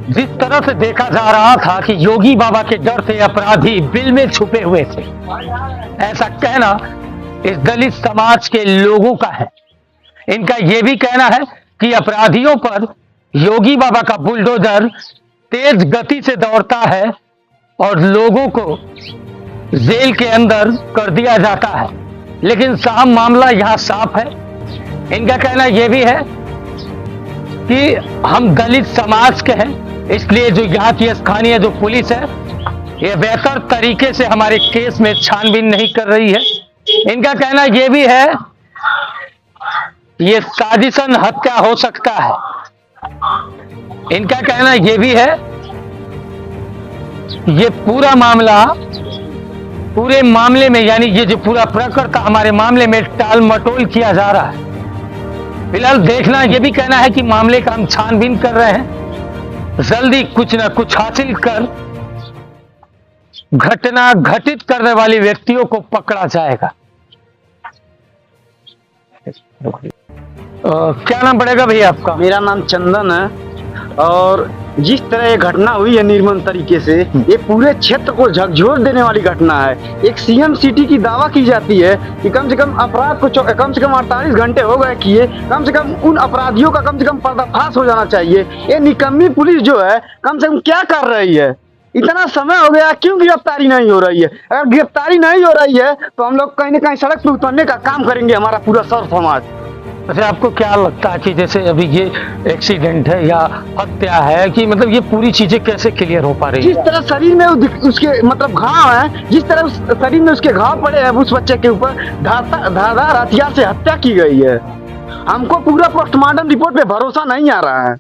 जिस तरह से देखा जा रहा था कि योगी बाबा के डर से अपराधी बिल में छुपे हुए थे, ऐसा कहना इस दलित समाज के लोगों का है। इनका यह भी कहना है कि अपराधियों पर योगी बाबा का बुलडोजर तेज गति से दौड़ता है और लोगों को जेल के अंदर कर दिया जाता है। लेकिन साहब मामला यहां साफ है। इनका कहना यह भी है कि हम दलित समाज के हैं, इसलिए जो यहाँ की स्थानीय जो पुलिस है ये बेहतर तरीके से हमारे केस में छानबीन नहीं कर रही है। इनका कहना यह भी है ये साजिशन हत्या हो सकता है। इनका कहना यह भी है ये पूरे मामले में यानी ये जो पूरा प्रकरण था हमारे मामले में टाल मटोल किया जा रहा है। फिलहाल देखना यह भी कहना है कि मामले का हम छानबीन कर रहे हैं, जल्दी कुछ ना कुछ हासिल कर घटना घटित करने वाले व्यक्तियों को पकड़ा जाएगा। क्या नाम पड़ेगा भैया आपका? मेरा नाम चंदन है। और जिस तरह ये घटना हुई है निर्मम तरीके से, ये पूरे क्षेत्र को झकझोर देने वाली घटना है। एक सीएम सिटी की दावा की जाती है कि कम से कम अपराध को कम से कम 48 घंटे हो गए किए, कम से कम उन अपराधियों का कम से कम पर्दाफाश हो जाना चाहिए। ये निकम्मी पुलिस जो है कम से कम क्या कर रही है? इतना समय हो गया, क्यों गिरफ्तारी नहीं हो रही है? अगर गिरफ्तारी नहीं हो रही है तो हम लोग कहीं ना कहीं सड़क पर उतरने का काम करेंगे, हमारा पूरा सर्व समाज। अच्छा, आपको क्या लगता है कि जैसे अभी ये एक्सीडेंट है या हत्या है कि मतलब ये पूरी चीजें कैसे क्लियर हो पा रही है? जिस तरह शरीर में उसके मतलब घाव है, जिस तरह उस शरीर में उसके घाव पड़े हैं, उस बच्चे के ऊपर धारदार हथियार से हत्या की गई है। हमको पूरा पोस्टमार्टम रिपोर्ट पे भरोसा नहीं आ रहा है।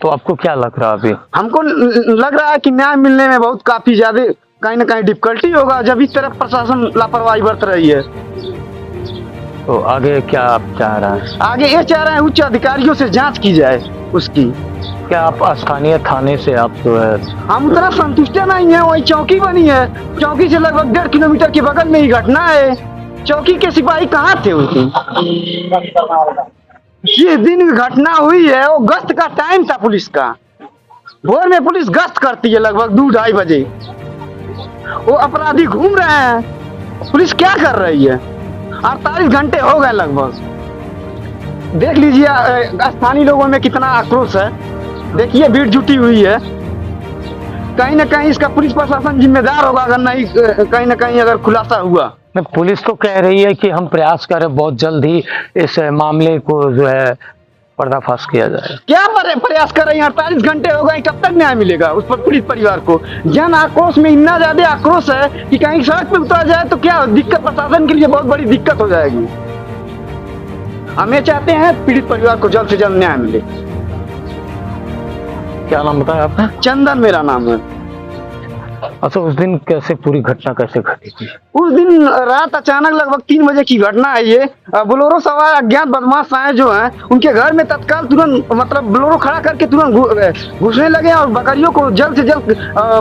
तो आपको क्या लग रहा है अभी? हमको लग रहा है कि न्याय मिलने में बहुत काफी ज्यादा कहीं ना कहीं डिफिकल्टी होगा जब इस तरह प्रशासन लापरवाही बरत रही है। तो आगे क्या आप चाह रहे हैं? आगे ये चाह रहे हैं उच्च अधिकारियों से जांच की जाए उसकी। क्या आप स्थानीय थाने से आप जो है? हम उतना संतुष्ट नहीं है। वही चौकी बनी है, चौकी से लगभग 1.5 किलोमीटर के बगल में ही घटना है। चौकी के सिपाही कहाँ थे उस दिन? जिस दिन घटना हुई है वो गश्त का टाइम था पुलिस का। भोर में पुलिस गश्त करती है लगभग 2-2:30 बजे। वो अपराधी घूम रहे हैं, पुलिस क्या कर रही है? 48 घंटे हो गए लगभग। देख लीजिए स्थानीय लोगों में कितना आक्रोश है। देखिए भीड़ जुटी हुई है। कहीं ना कहीं इसका पुलिस प्रशासन जिम्मेदार होगा अगर नहीं कहीं ना कहीं अगर खुलासा हुआ। पुलिस तो कह रही है कि हम प्रयास करें बहुत जल्द ही इस मामले को जो है पर्दाफाश किया जाए। क्या प्रयास कर रही है? 48 घंटे हो गए, कब तक न्याय मिलेगा उस पर पुलिस परिवार को? जन आक्रोश में इतना ज्यादा आक्रोश है कि कहीं सड़क पे उतरा जाए तो क्या दिक्कत प्रशासन के लिए बहुत बड़ी दिक्कत हो जाएगी। हम ये चाहते हैं पीड़ित परिवार को जल्द से जल्द न्याय मिले। क्या नाम बताया आपने? चंदन मेरा नाम है। अच्छा, उस दिन कैसे पूरी घटना कैसे घटी थी? उस दिन रात अचानक लगभग 3 बजे की घटना है। ये बोलेरो सवार अज्ञात बदमाश आए जो हैं उनके घर में तत्काल तुरंत मतलब बोलेरो खड़ा करके तुरंत घुसने लगे और बकरियों को जल्द से जल्द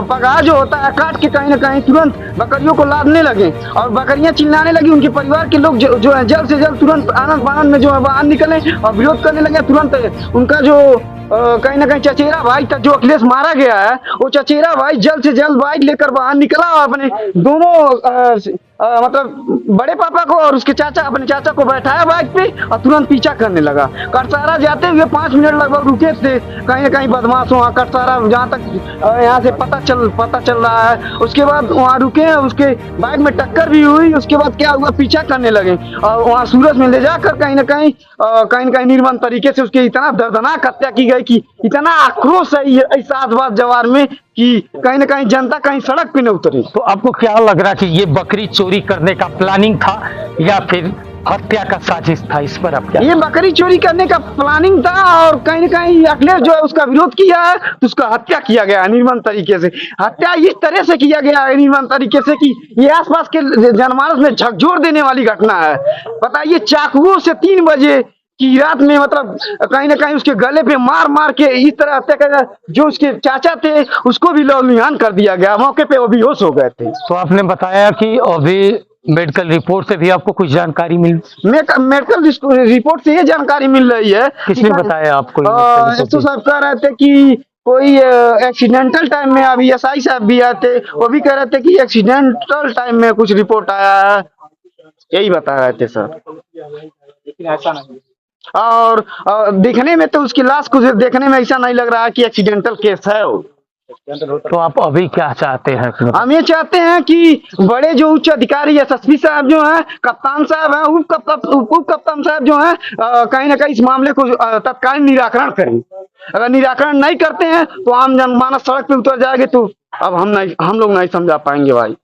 पगा जो होता है काट के कहीं ना कहीं तुरंत बकरियों को लादने लगे और बकरियां चिल्लाने लगी। उनके परिवार के लोग जो है जल्द से जल्द तुरंत आनंद फानंद में जो है बाहर निकले और विरोध करने लगे। तुरंत उनका जो कहीं ना कहीं चचेरा भाई तक जो अखिलेश मारा गया है, वो चचेरा भाई जल्द से जल्द बाइक लेकर बाहर निकला और अपने दोनों मतलब बड़े पापा को और उसके अपने चाचा को बैठाया बाइक पे और तुरंत पीछा करने लगा। कटसारा जाते हुए 5 मिनट लगभग रुके थे। कहीं ना कहीं बदमाश वहाँ कटसारा जहाँ तक यहाँ से पता चल रहा है। उसके बाद वहाँ रुके, उसके बाइक में टक्कर भी हुई। उसके बाद क्या हुआ, पीछा करने लगे और वहाँ सूरज में ले जाकर कहीं ना कहीं निर्मम तरीके से उसकी इतना दर्दनाक हत्या की गई कि इतना आक्रोश है इस आसपास जवार में कि कहीं ना कहीं जनता कहीं सड़क पे न उतरी। तो आपको क्या लग रहा कि ये बकरी चोरी करने का प्लानिंग था या फिर हत्या का साजिश था? इस पर आप क्या? ये बकरी चोरी करने का प्लानिंग था और कहीं ना कहीं अखिलेश जो है उसका विरोध किया है तो उसका हत्या किया गया निर्मम तरीके से। हत्या इस तरह से किया गया है निर्मम तरीके से कि ये आसपास के जनमानस में झकझोर देने वाली घटना है। बताइए, चाकुओं से 3 बजे की रात में मतलब कहीं ना कहीं उसके गले पे मार के इस तरह हत्या कर, जो उसके चाचा थे उसको भी लौलिहान कर दिया गया। मौके पे वो बेहोश हो गए थे। तो आपने बताया कि अभी मेडिकल रिपोर्ट से भी आपको कुछ जानकारी मेडिकल रिपोर्ट से ये जानकारी मिल रही है। किसने बताया आपको? तो साहब कह रहे थे कि कोई एक्सीडेंटल टाइम में अभी एसआई साहब भी आए थे, वो भी कह रहे थे कि एक्सीडेंटल टाइम में कुछ रिपोर्ट आया है, यही बता रहे थे सर। लेकिन ऐसा नहीं। और देखने में तो उसकी लाश को देखने में ऐसा नहीं लग रहा है कि एक्सीडेंटल केस है वो। तो आप अभी क्या चाहते हैं? हम ये चाहते हैं कि बड़े जो उच्च अधिकारी एसएसपी साहब जो हैं, कप्तान साहब हैं, उप कप्तान साहब जो हैं, कहीं ना कहीं इस मामले को तत्कालीन निराकरण करें। अगर निराकरण नहीं करते हैं तो आम जनमानस सड़क पे उतर जाएंगे, तो अब हम लोग नहीं समझा पाएंगे भाई।